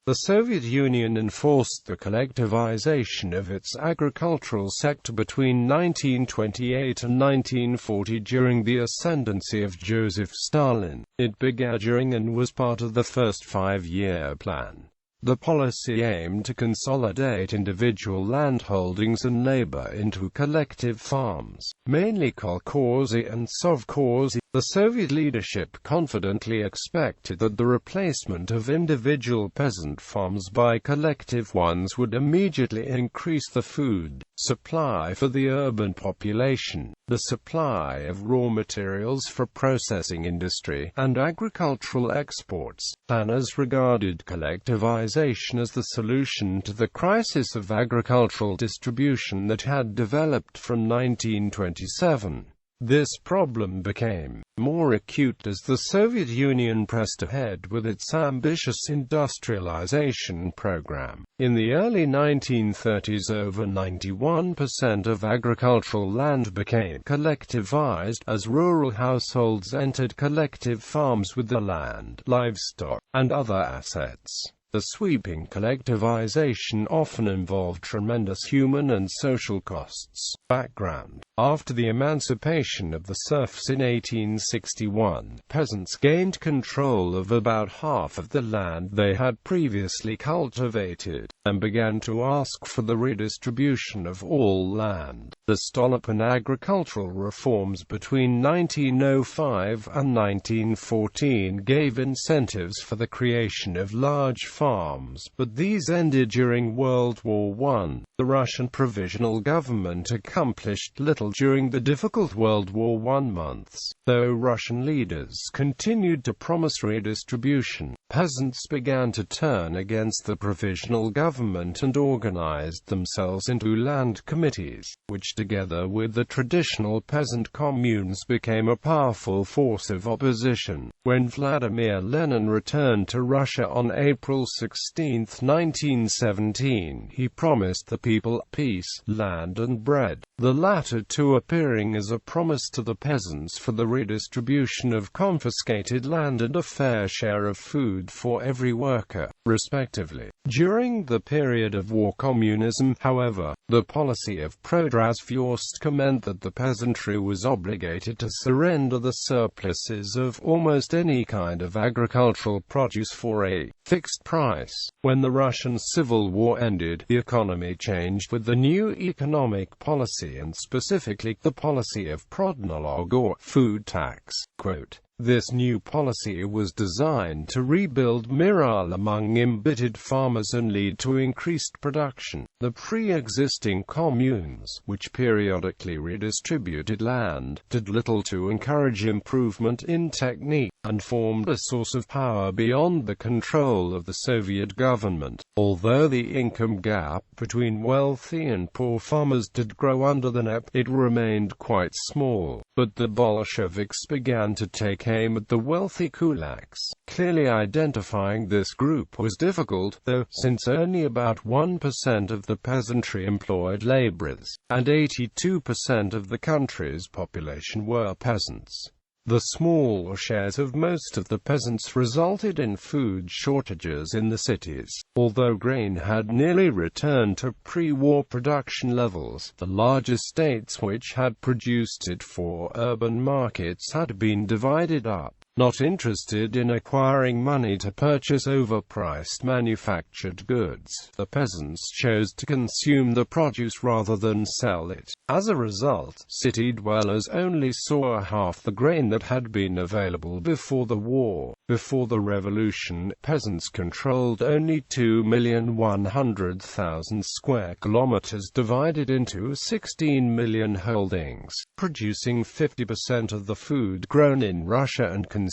The Soviet Union enforced the collectivization of its agricultural sector between 1928 and 1940 during the ascendancy of Joseph Stalin. It began during and was part of the first five-year plan. The policy aimed to consolidate individual landholdings and labor into collective farms, mainly kolkhozy and sovkhozy. The Soviet leadership confidently expected that the replacement of individual peasant farms by collective ones would immediately increase the food supply for the urban population, the supply of raw materials for processing industry, and agricultural exports. Planners regarded collectivization as the solution to the crisis of agricultural distribution that had developed from 1927. This problem became more acute as the Soviet Union pressed ahead with its ambitious industrialization program. In the early 1930s, over 91% of agricultural land became collectivized, as rural households entered collective farms with the land, livestock, and other assets. The sweeping collectivization often involved tremendous human and social costs. Background: after the emancipation of the serfs in 1861, peasants gained control of about half of the land they had previously cultivated, and began to ask for the redistribution of all land. The Stalin agricultural reforms between 1905 and 1914 gave incentives for the creation of large farms, but these ended during World War I. The Russian Provisional Government accomplished little during the difficult World War I months. Though Russian leaders continued to promise redistribution, peasants began to turn against the provisional government and organized themselves into land committees, which together with the traditional peasant communes became a powerful force of opposition. When Vladimir Lenin returned to Russia on April 16, 1917, he promised the people peace, land and bread, the latter two appearing as a promise to the peasants for the redistribution of confiscated land and a fair share of food for every worker, respectively. During the period of war communism, however, the policy of pro-Razvyorstka meant that the peasantry was obligated to surrender the surpluses of almost any kind of agricultural produce for a fixed price. When the Russian Civil War ended, the economy changed with the new economic policy, and specifically the policy of prodnalog or food tax. Quote, "This new policy was designed to rebuild morale among embittered farmers and lead to increased production. The pre-existing communes, which periodically redistributed land, did little to encourage improvement in technique, and formed a source of power beyond the control of the Soviet government. Although the income gap between wealthy and poor farmers did grow under the NEP, it remained quite small. But the Bolsheviks began to take aim at the wealthy kulaks. Clearly identifying this group was difficult, though, since only about 1% of the peasantry employed laborers, and 82% of the country's population were peasants. The small shares of most of the peasants resulted in food shortages in the cities. Although grain had nearly returned to pre-war production levels, the larger states which had produced it for urban markets had been divided up. Not interested in acquiring money to purchase overpriced manufactured goods, the peasants chose to consume the produce rather than sell it. As a result, city dwellers only saw half the grain that had been available before the war. Before the revolution, peasants controlled only 2,100,000 square kilometers divided into 16 million holdings, producing 50% of the food grown in Russia and consuming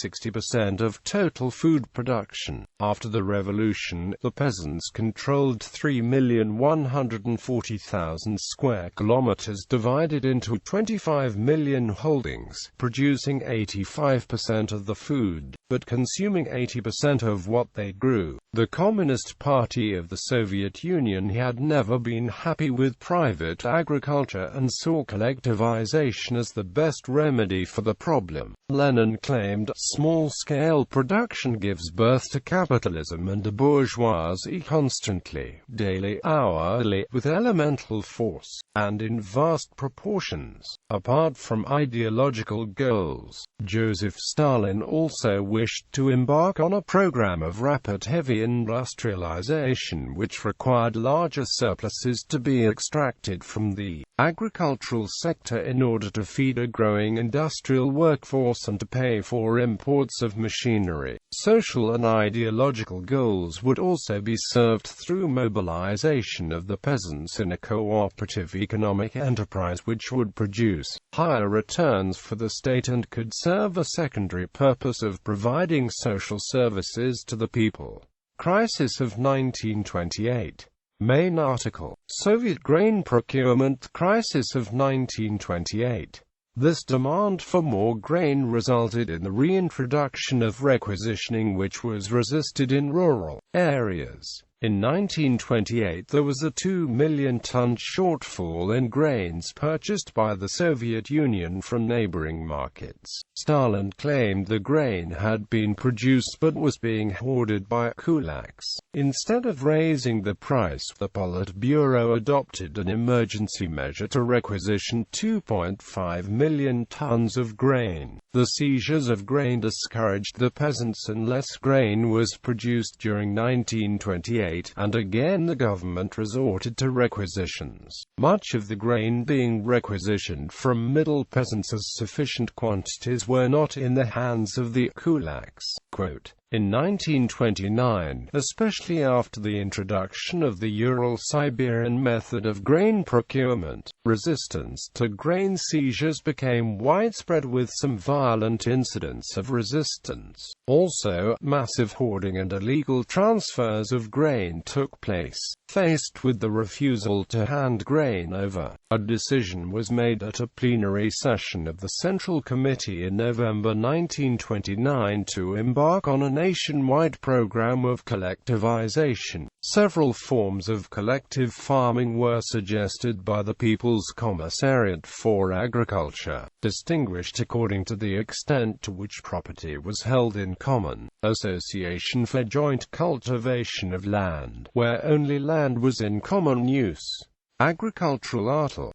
60% of total food production. After the revolution, the peasants controlled 3,140,000 square kilometers divided into 25 million holdings, producing 85% of the food, but consuming 80% of what they grew. The Communist Party of the Soviet Union had never been happy with private agriculture and saw collectivization as the best remedy for the problem. Lenin Stalin claimed, small-scale production gives birth to capitalism and a bourgeoisie constantly, daily, hourly, with elemental force, and in vast proportions. Apart from ideological goals, Joseph Stalin also wished to embark on a program of rapid heavy industrialization which required larger surpluses to be extracted from the agricultural sector in order to feed a growing industrial workforce and to pay for imports of machinery. Social and ideological goals would also be served through mobilization of the peasants in a cooperative economic enterprise which would produce higher returns for the state and could serve a secondary purpose of providing social services to the people. Crisis of 1928. Main article: Soviet grain procurement crisis of 1928. This demand for more grain resulted in the reintroduction of requisitioning, which was resisted in rural areas. In 1928 there was a 2 million ton shortfall in grains purchased by the Soviet Union from neighboring markets. Stalin claimed the grain had been produced but was being hoarded by kulaks. Instead of raising the price, the Politburo adopted an emergency measure to requisition 2.5 million tons of grain. The seizures of grain discouraged the peasants and less grain was produced during 1928, and again the government resorted to requisitions. Much of the grain being requisitioned from middle peasants as sufficient quantities were not in the hands of the kulaks. Quote, in 1929, especially after the introduction of the Ural-Siberian method of grain procurement, resistance to grain seizures became widespread with some violent incidents of resistance. Also, massive hoarding and illegal transfers of grain took place. Faced with the refusal to hand grain over, a decision was made at a plenary session of the Central Committee in November 1929 to embark on a nationwide program of collectivization. Several forms of collective farming were suggested by the People's Commissariat for Agriculture, distinguished according to the extent to which property was held in common. Association for joint cultivation of land, where only land was in common use. Agricultural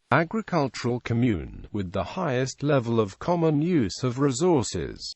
commune, with the highest level of common use of resources.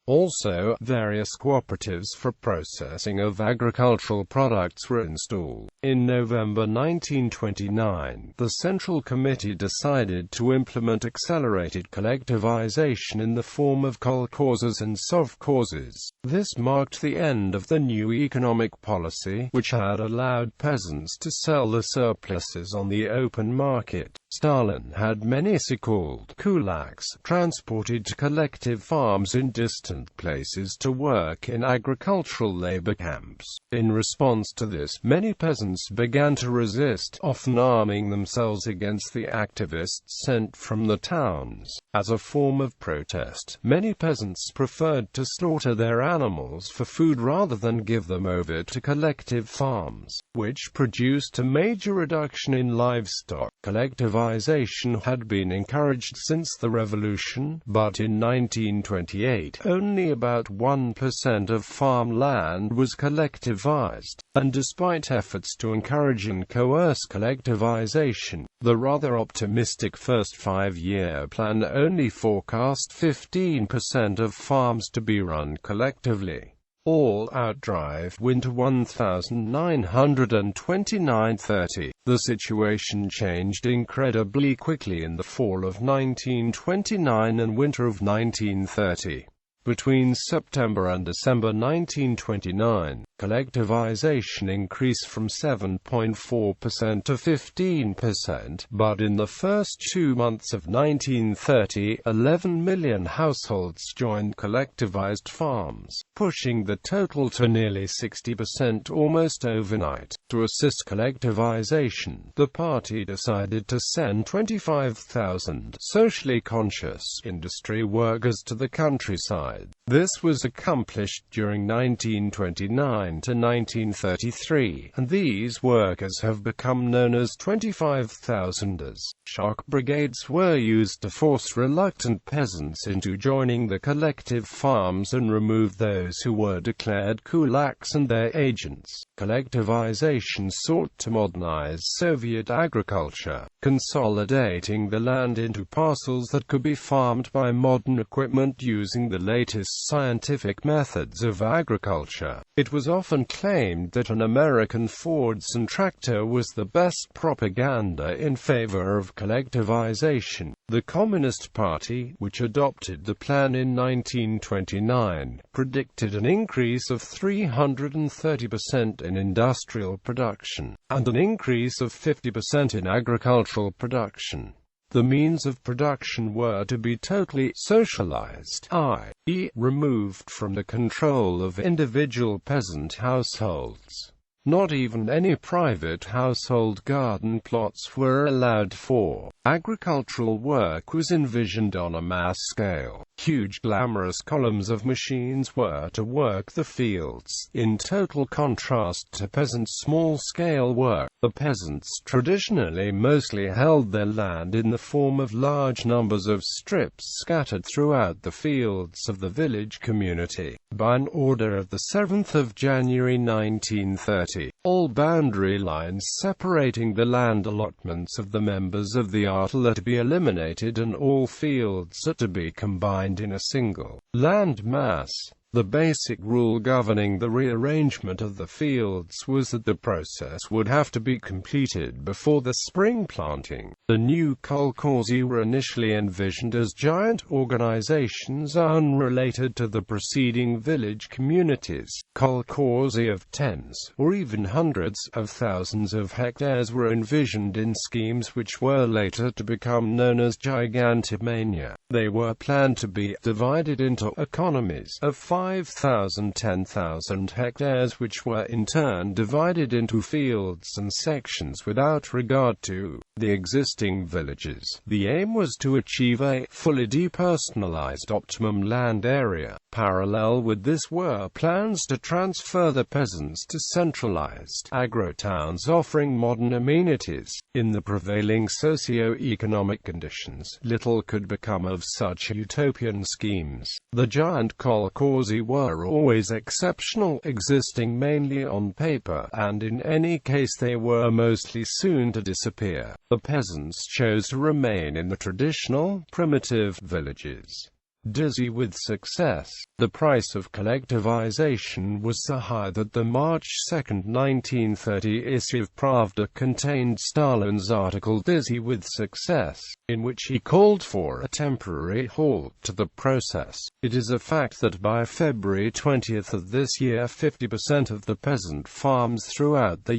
Also, various cooperatives for processing of agricultural products were installed. In November 1929, the Central Committee decided to implement accelerated collectivization in the form of kolkhozes and sovkhozes. This marked the end of the new economic policy, which had allowed peasants to sell the surpluses on the open market. Stalin had many so-called kulaks transported to collective farms in distant places to work in agricultural labor camps. In response to this, many peasants began to resist, often arming themselves against the activists sent from the towns. As a form of protest, many peasants preferred to slaughter their animals for food rather than give them over to collective farms, which produced a major reduction in livestock. Collectivization had been encouraged since the revolution, but in 1928, only about 1% of farmland was collectivized, and despite efforts to encourage and coerce collectivization, the rather optimistic first 5-year plan only forecast 15% of farms to be run collectively. All-out drive winter 1929-30. The situation changed incredibly quickly in the fall of 1929 and winter of 1930. Between September and December 1929, collectivization increased from 7.4% to 15%, but in the first 2 months of 1930, 11 million households joined collectivized farms, pushing the total to nearly 60% almost overnight. To assist collectivization, the party decided to send 25,000 socially conscious industry workers to the countryside. This was accomplished during 1929 to 1933, and these workers have become known as 25,000ers. Shock brigades were used to force reluctant peasants into joining the collective farms and remove those who were declared kulaks and their agents. Collectivization sought to modernize Soviet agriculture, consolidating the land into parcels that could be farmed by modern equipment using the latest scientific methods of agriculture. It was often claimed that an American Fordson tractor was the best propaganda in favor of collectivization. The Communist Party, which adopted the plan in 1929, predicted an increase of 330% in industrial production, and an increase of 50% in agricultural production. The means of production were to be totally socialized, i.e., removed from the control of individual peasant households. Not even any private household garden plots were allowed for. Agricultural work was envisioned on a mass scale. Huge glamorous columns of machines were to work the fields, in total contrast to peasants' small-scale work. The peasants traditionally mostly held their land in the form of large numbers of strips scattered throughout the fields of the village community. By an order of the 7th of January 1930, all boundary lines separating the land allotments of the members of the artel are to be eliminated and all fields are to be combined in a single land mass. The basic rule governing the rearrangement of the fields was that the process would have to be completed before the spring planting. The new kolkhozy were initially envisioned as giant organizations unrelated to the preceding village communities. Kolkhozy of tens, or even hundreds of thousands of hectares were envisioned in schemes which were later to become known as gigantomania. They were planned to be divided into economies of 5,000, 10,000 hectares, which were in turn divided into fields and sections without regard to the existing villages. The aim was to achieve a fully depersonalized optimum land area. Parallel with this were plans to transfer the peasants to centralized agro-towns offering modern amenities. In the prevailing socio-economic conditions, little could become of such utopian schemes. The giant kolkhozy were always exceptional, existing mainly on paper, and in any case they were mostly soon to disappear. The peasants chose to remain in the traditional, primitive villages. Dizzy with success, the price of collectivization was so high that the March 2, 1930 issue of Pravda contained Stalin's article Dizzy with Success, in which he called for a temporary halt to the process. It is a fact that by February 20 of this year 50% of the peasant farms throughout the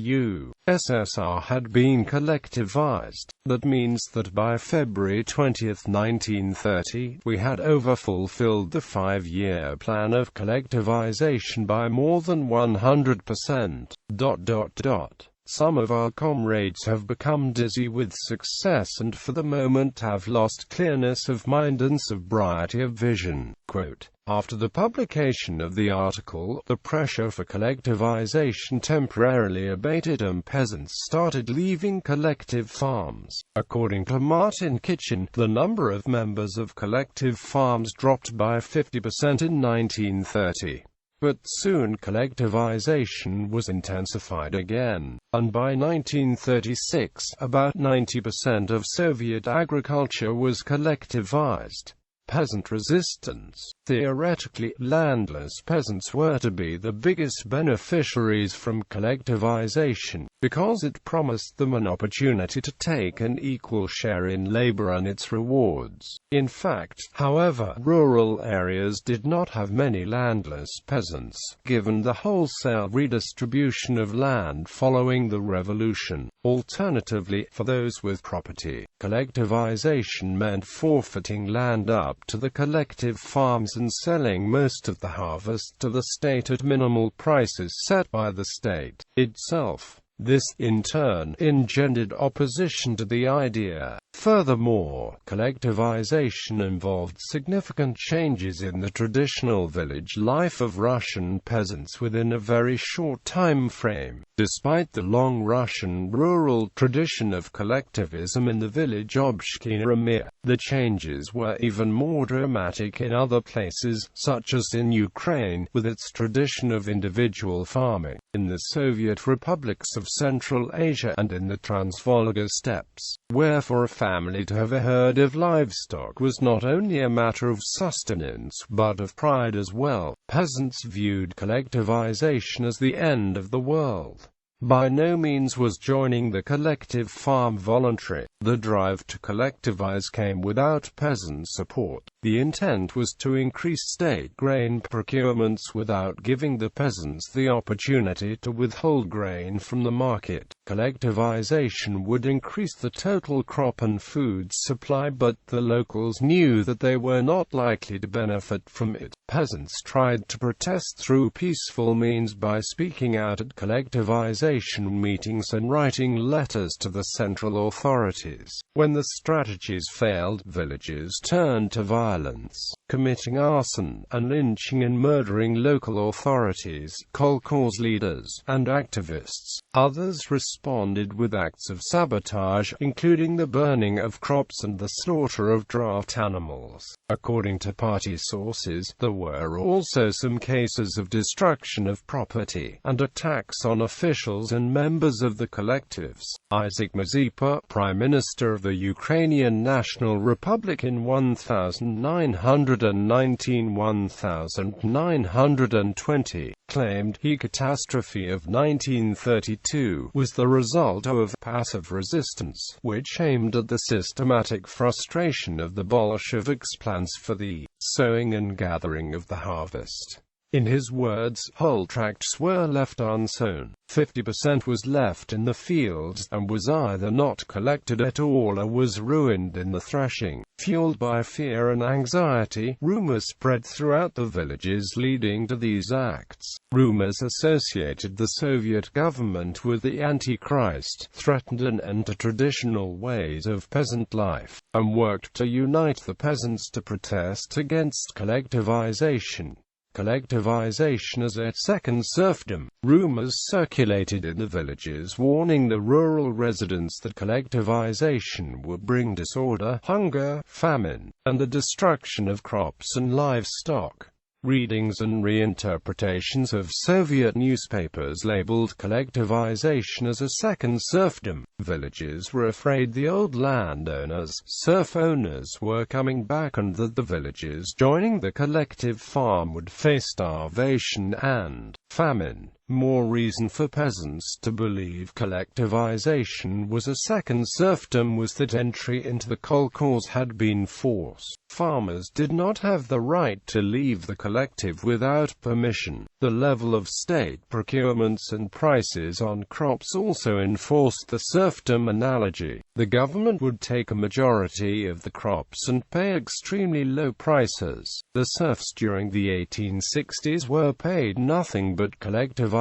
USSR had been collectivized. That means that by February 20, 1930, we had fulfilled the 5-year plan of collectivization by more than 100%. Some of our comrades have become dizzy with success and for the moment have lost clearness of mind and sobriety of vision. Quote, after the publication of the article, the pressure for collectivization temporarily abated and peasants started leaving collective farms. According to Martin Kitchen, the number of members of collective farms dropped by 50% in 1930. But soon collectivization was intensified again, and by 1936, about 90% of Soviet agriculture was collectivized. Peasant resistance. Theoretically, landless peasants were to be the biggest beneficiaries from collectivization, because it promised them an opportunity to take an equal share in labor and its rewards. In fact, however, rural areas did not have many landless peasants, given the wholesale redistribution of land following the revolution. Alternatively, for those with property, collectivization meant forfeiting land up to the collective farms and selling most of the harvest to the state at minimal prices set by the state itself. This, in turn, engendered opposition to the idea. Furthermore, collectivization involved significant changes in the traditional village life of Russian peasants within a very short time frame. Despite the long Russian rural tradition of collectivism in the village Obshchina, the changes were even more dramatic in other places, such as in Ukraine, with its tradition of individual farming, in the Soviet republics of Central Asia, and in the Transvolga steppes, where for a family to have a herd of livestock was not only a matter of sustenance, but of pride as well. Peasants viewed collectivization as the end of the world. By no means was joining the collective farm voluntary. The drive to collectivize came without peasant support. The intent was to increase state grain procurements without giving the peasants the opportunity to withhold grain from the market. Collectivization would increase the total crop and food supply, but the locals knew that they were not likely to benefit from it. Peasants tried to protest through peaceful means by speaking out at collectivization meetings and writing letters to the central authorities. When the strategies failed, villagers turned to violence, committing arson, and lynching and murdering local authorities, kolkhozy leaders, and activists. Others responded with acts of sabotage, including the burning of crops and the slaughter of draft animals. According to party sources, there were also some cases of destruction of property, and attacks on officials and members of the collectives. Isaac Mazepa, Prime Minister of the Ukrainian National Republic in 1919–1920, claimed the catastrophe of 1932 was the result of passive resistance, which aimed at the systematic frustration of the Bolsheviks' plans for the sowing and gathering of the harvest. In his words, whole tracts were left unsown, 50% was left in the fields, and was either not collected at all or was ruined in the threshing. Fueled by fear and anxiety, rumors spread throughout the villages leading to these acts. Rumors associated the Soviet government with the Antichrist, threatened an end to traditional ways of peasant life, and worked to unite the peasants to protest against collectivization. Collectivization as a second serfdom. Rumors circulated in the villages warning the rural residents that collectivization would bring disorder, hunger, famine, and the destruction of crops and livestock. Readings and reinterpretations of Soviet newspapers labeled collectivization as a second serfdom. Villagers were afraid the old landowners, serf owners, were coming back and that the villagers joining the collective farm would face starvation and famine. More reason for peasants to believe collectivization was a second serfdom was that entry into the kolkhoz had been forced. Farmers did not have the right to leave the collective without permission. The level of state procurements and prices on crops also enforced the serfdom analogy. The government would take a majority of the crops and pay extremely low prices. The serfs during the 1860s were paid nothing, but collectivization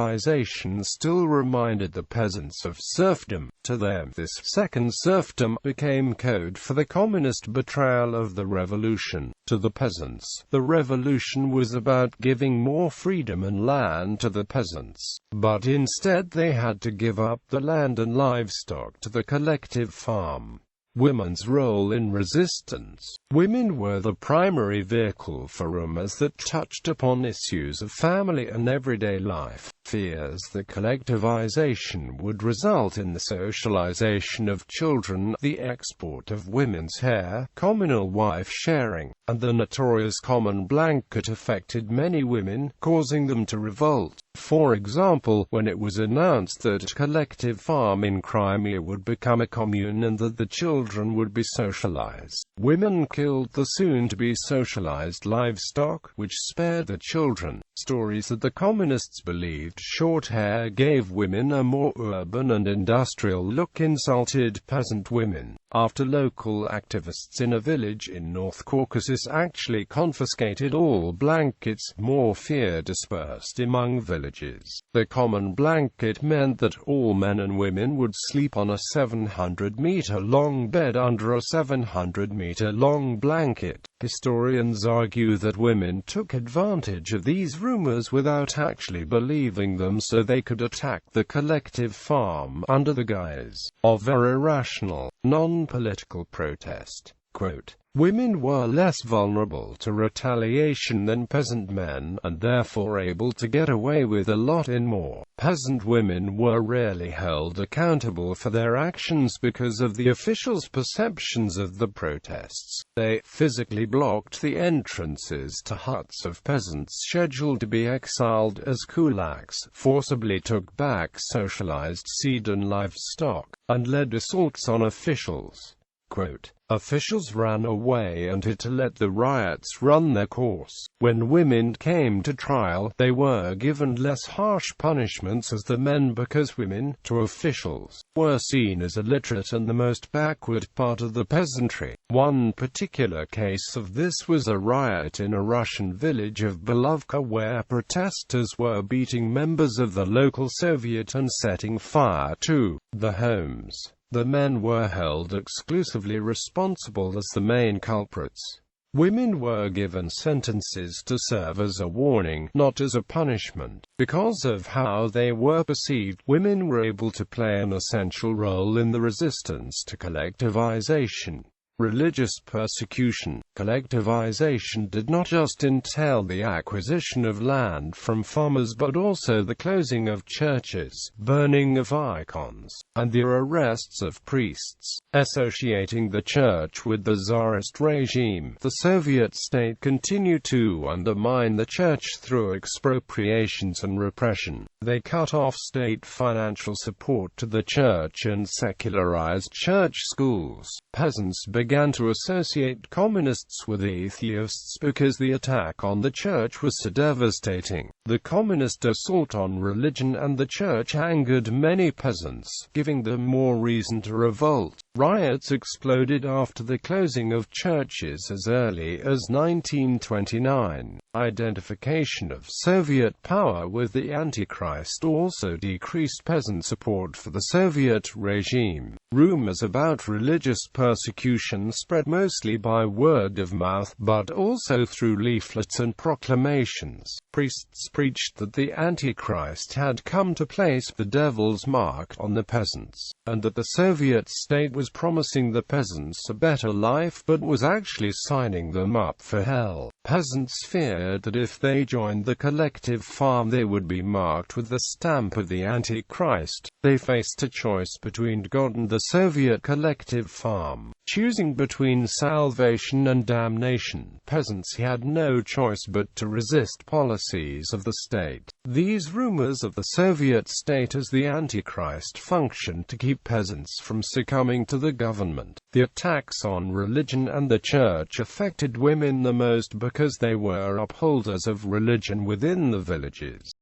still reminded the peasants of serfdom. To them, this second serfdom became code for the communist betrayal of the revolution. To the peasants, the revolution was about giving more freedom and land to the peasants, but instead they had to give up the land and livestock to the collective farm. Women's role in resistance. Women were the primary vehicle for rumors that touched upon issues of family and everyday life. Fears that collectivization would result in the socialization of children, the export of women's hair, communal wife sharing, and the notorious common blanket affected many women, causing them to revolt. For example, when it was announced that a collective farm in Crimea would become a commune and that the children would be socialized, Women killed the soon-to-be socialized livestock, which spared the children. Stories that the communists believed short hair gave women a more urban and industrial look insulted peasant women, after local activists in a village in North Caucasus actually confiscated all blankets. More fear dispersed among villages. The common blanket meant that all men and women would sleep on a 700-meter-long bed under a 700-meter-long blanket. Historians argue that women took advantage of these rumors without actually believing them, so they could attack the collective farm under the guise of a irrational, non-political protest. Quote, "Women were less vulnerable to retaliation than peasant men, and therefore able to get away with a lot more. Peasant women were rarely held accountable for their actions because of the officials' perceptions of the protests. They physically blocked the entrances to huts of peasants scheduled to be exiled as kulaks, forcibly took back socialized seed and livestock, and led assaults on officials." Quote, "Officials ran away and had to let the riots run their course. When women came to trial, they were given less harsh punishments as the men because women, to officials, were seen as illiterate and the most backward part of the peasantry." One particular case of this was a riot in a Russian village of Belovka where protesters were beating members of the local Soviet and setting fire to the homes. The men were held exclusively responsible as the main culprits. Women were given sentences to serve as a warning, not as a punishment. Because of how they were perceived, women were able to play an essential role in the resistance to collectivization. Religious persecution. Collectivization did not just entail the acquisition of land from farmers but also the closing of churches, burning of icons, and the arrests of priests. Associating the church with the Tsarist regime, the Soviet state continued to undermine the church through expropriations and repression. They cut off state financial support to the church and secularized church schools. Peasants began to associate communists with atheists because the attack on the church was so devastating. The communist assault on religion and the church angered many peasants, giving them more reason to revolt. Riots exploded after the closing of churches as early as 1929. Identification of Soviet power with the Antichrist also decreased peasant support for the Soviet regime. Rumors about religious persecution spread mostly by word of mouth, but also through leaflets and proclamations. Priests preached that the Antichrist had come to place the devil's mark on the peasants, and that the Soviet state was promising the peasants a better life but was actually signing them up for hell. Peasants feared that if they joined the collective farm they would be marked with the stamp of the Antichrist. They faced a choice between God and the Soviet collective farm. Choosing between salvation and damnation, peasants had no choice but to resist policies of the state. These rumors of the Soviet state as the Antichrist functioned to keep peasants from succumbing to the government. The attacks on religion and the church affected women the most because they were upholders of religion within the villages.